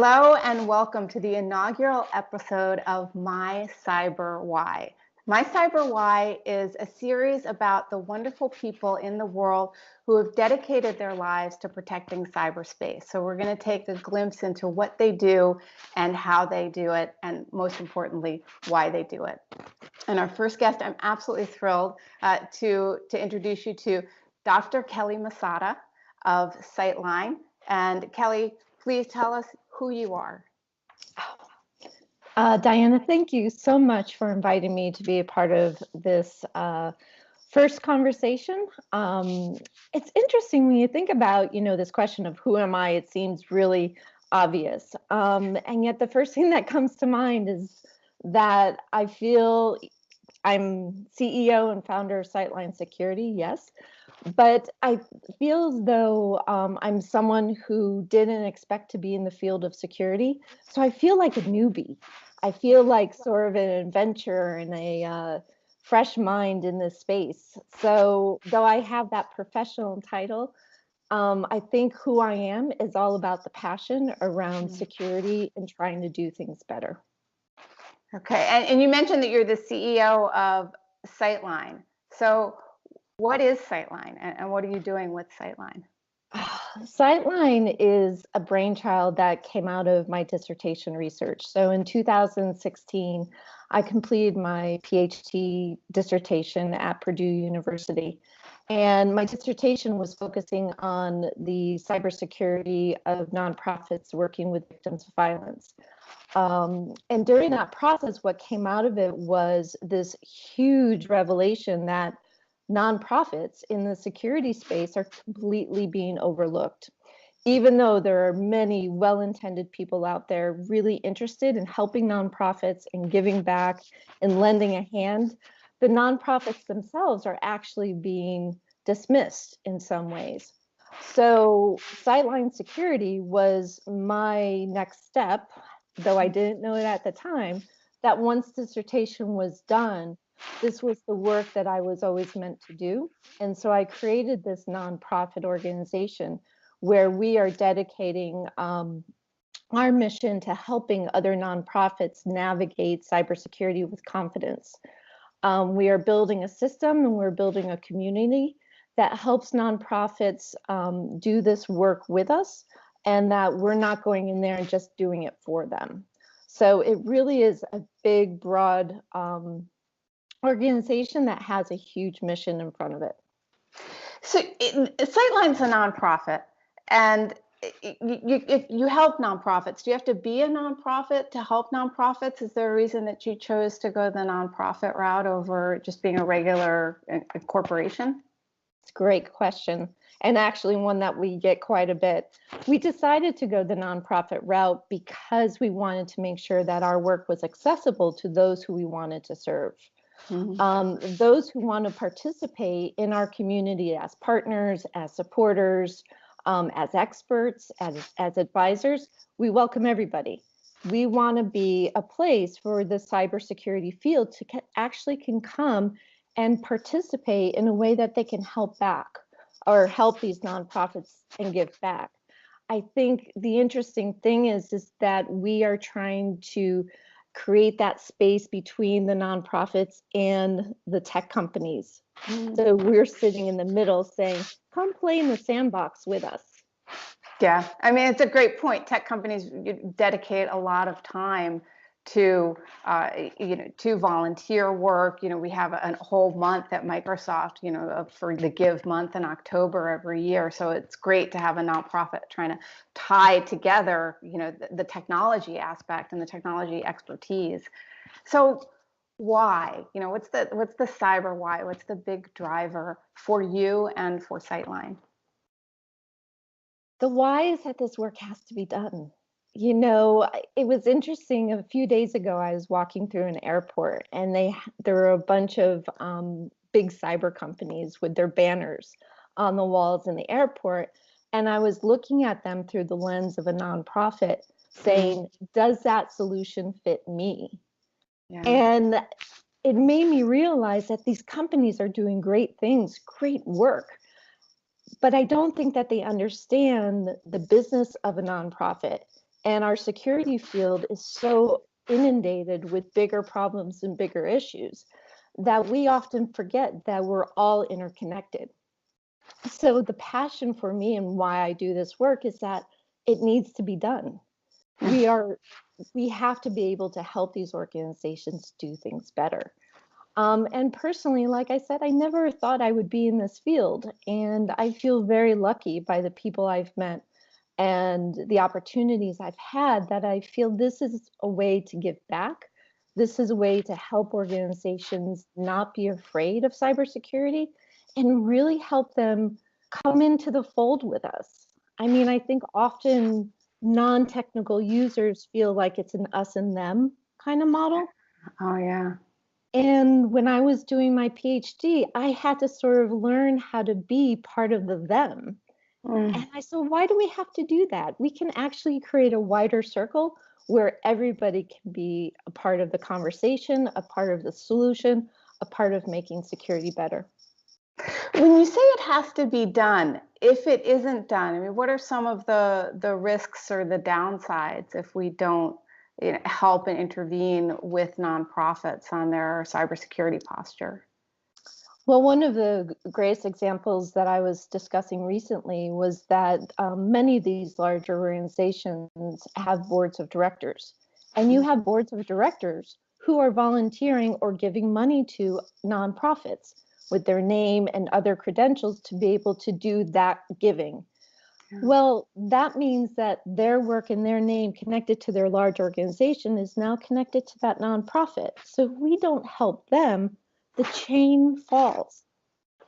Hello and welcome to the inaugural episode of My Cyber Why. My Cyber Why is a series about the wonderful people in the world who have dedicated their lives to protecting cyberspace. So we're going to take a glimpse into what they do and how they do it, and most importantly, why they do it. And our first guest, I'm absolutely thrilled to introduce you to Dr. Kelley Misata of Sightline. And Kelley, please tell us who you are. Diana, thank you so much for inviting me to be a part of this first conversation. It's interesting when you think about, this question of who am I? It seems really obvious. And yet the first thing that comes to mind is that I feel I'm CEO and founder of Sightline Security, yes. But I feel as though I'm someone who didn't expect to be in the field of security. So I feel like a newbie. I feel like sort of an adventurer and a fresh mind in this space. So though I have that professional title, I think who I am is all about the passion around security and trying to do things better. Okay, and you mentioned that you're the CEO of Sightline. So what is Sightline, and what are you doing with Sightline? Sightline is a brainchild that came out of my dissertation research. So in 2016, I completed my PhD dissertation at Purdue University. And my dissertation was focusing on the cybersecurity of nonprofits working with victims of violence. And during that process, what came out of it was this huge revelation that nonprofits in the security space are completely being overlooked. Even though there are many well-intended people out there really interested in helping nonprofits and giving back and lending a hand, the nonprofits themselves are actually being dismissed in some ways. So Sightline Security was my next step, though I didn't know it at the time, that once dissertation was done, this was the work that I was always meant to do. And so I created this nonprofit organization where we are dedicating our mission to helping other nonprofits navigate cybersecurity with confidence. We are building a system and we're building a community that helps nonprofits do this work with us, and that we're not going in there and just doing it for them. So it really is a big, broad organization that has a huge mission in front of it. So Sightline's a nonprofit, and you help nonprofits. Do you have to be a nonprofit to help nonprofits? Is there a reason that you chose to go the nonprofit route over just being a regular corporation? It's a great question, and actually one that we get quite a bit. We decided to go the nonprofit route because we wanted to make sure that our work was accessible to those who we wanted to serve. Mm-hmm. Those who want to participate in our community as partners, as supporters, as experts, as advisors, we welcome everybody. We want to be a place for the cybersecurity field to actually can come and participate in a way that they can help back or help these nonprofits and give back. I think the interesting thing is that we are trying to create that space between the nonprofits and the tech companies. So we're sitting in the middle saying, come play in the sandbox with us. Yeah, I mean, it's a great point. Tech companies dedicate a lot of time to, to volunteer work. We have a whole month at Microsoft, for the Give Month in October every year. So it's great to have a nonprofit trying to tie together, the technology aspect and the technology expertise. So why? What's the cyber why? What's the big driver for you and for Sightline? The why is that this work has to be done. It was interesting. A few days ago, I was walking through an airport, and there were a bunch of big cyber companies with their banners on the walls in the airport. And I was looking at them through the lens of a nonprofit saying, does that solution fit me? Yeah. And it made me realize that these companies are doing great things, great work. But I don't think that they understand the business of a nonprofit And our security field is so inundated with bigger problems and bigger issues that we often forget that we're all interconnected. So the passion for me and why I do this work is that it needs to be done. We have to be able to help these organizations do things better. And personally, like I said, I never thought I would be in this field, and I feel very lucky by the people I've met and the opportunities I've had, that I feel this is a way to give back. This is a way to help organizations not be afraid of cybersecurity and really help them come into the fold with us. I mean, I think often non-technical users feel like it's an us and them kind of model. Oh, yeah. And when I was doing my PhD, I had to sort of learn how to be part of the them. And I said, why do we have to do that? We can actually create a wider circle where everybody can be a part of the conversation, a part of the solution, a part of making security better. When you say it has to be done, if it isn't done, I mean, what are some of the risks or the downsides if we don't, help and intervene with nonprofits on their cybersecurity posture? Well, one of the greatest examples that I was discussing recently was that many of these larger organizations have boards of directors, and you have boards of directors who are volunteering or giving money to nonprofits with their name and other credentials to be able to do that giving. Yeah. Well, that means that their work and their name connected to their large organization is now connected to that nonprofit. So if we don't help them, the chain falls.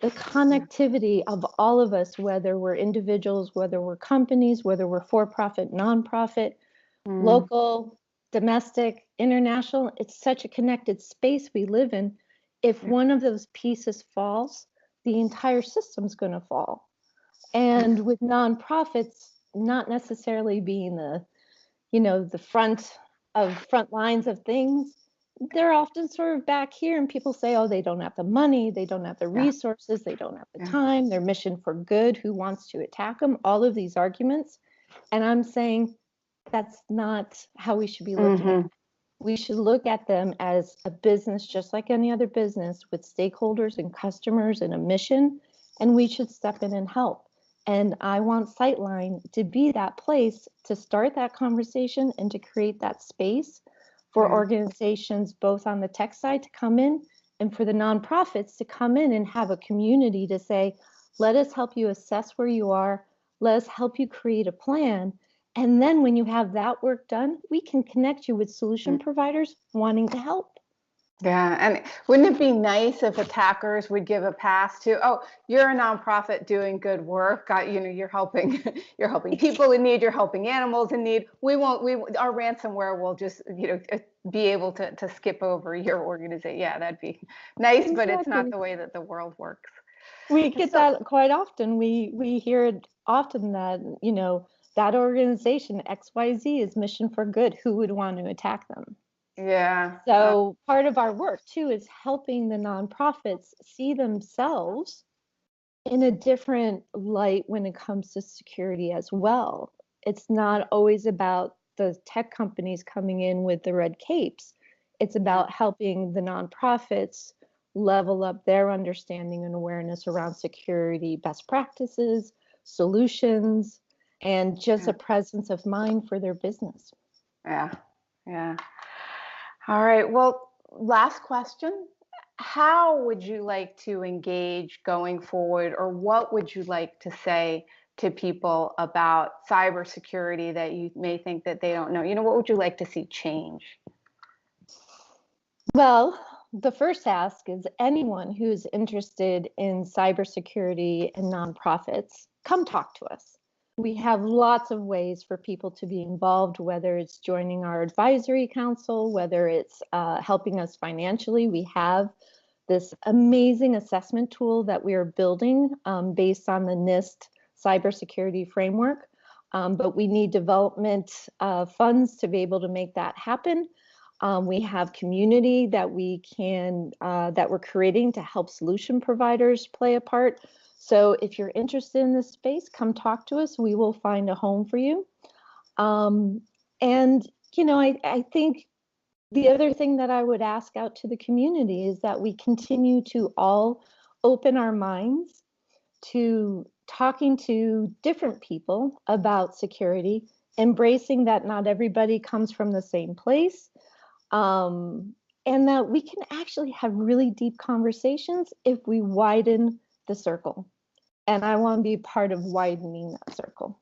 The connectivity of all of us, whether we're individuals, whether we're companies, whether we're for-profit, nonprofit, local, domestic, international, it's such a connected space we live in. If one of those pieces falls, the entire system's going to fall. And with nonprofits not necessarily being the front lines of things, they're often sort of back here, and people say, oh, they don't have the money, they don't have the resources, they don't have the time, their mission for good, who wants to attack them, all of these arguments. And I'm saying that's not how we should be looking at it. We should look at them as a business just like any other business, with stakeholders and customers and a mission, and we should step in and help. And I want Sightline to be that place to start that conversation and to create that space for organizations both on the tech side to come in, and for the nonprofits to come in and have a community to say, let us help you assess where you are, let us help you create a plan. And then when you have that work done, we can connect you with solution providers wanting to help. Yeah, and wouldn't it be nice if attackers would give a pass to, oh, you're a nonprofit doing good work, you're helping, you're helping people in need, you're helping animals in need. Our ransomware will just, be able to skip over your organization. Yeah, that'd be nice, Exactly. But it's not the way that the world works. We get that quite often. We hear it often that, that organization XYZ is mission for good. Who would want to attack them? Yeah. So part of our work too is helping the nonprofits see themselves in a different light when it comes to security as well. It's not always about the tech companies coming in with the red capes. It's about helping the nonprofits level up their understanding and awareness around security best practices, solutions, and just a presence of mind for their business. Yeah. Yeah. All right. Well, last question. How would you like to engage going forward, or what would you like to say to people about cybersecurity that you may think that they don't know? What would you like to see change? Well, the first ask is anyone who's interested in cybersecurity and nonprofits, come talk to us. We have lots of ways for people to be involved, whether it's joining our advisory council, whether it's helping us financially. We have this amazing assessment tool that we are building based on the NIST cybersecurity framework, but we need development funds to be able to make that happen. We have community that we're creating to help solution providers play a part. So if you're interested in this space, come talk to us. We will find a home for you. And, I think the other thing that I would ask out to the community is that we continue to all open our minds to talking to different people about security, embracing that not everybody comes from the same place, and that we can actually have really deep conversations if we widen the circle. And I want to be part of widening that circle.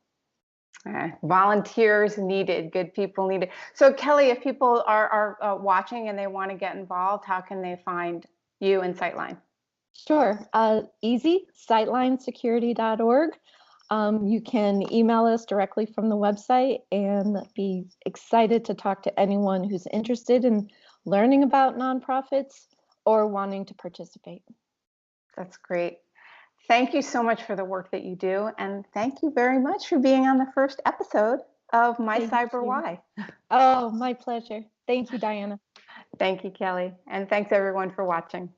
Volunteers needed, good people needed. So Kelley, if people are watching and they want to get involved, how can they find you and Sightline? Sure. Easy, sightlinesecurity.org. You can email us directly from the website and be excited to talk to anyone who's interested in learning about nonprofits or wanting to participate. That's great. Thank you so much for the work that you do. And thank you very much for being on the first episode of My Cyber Why. Oh, my pleasure. Thank you, Diana. Thank you, Kelley. And thanks everyone for watching.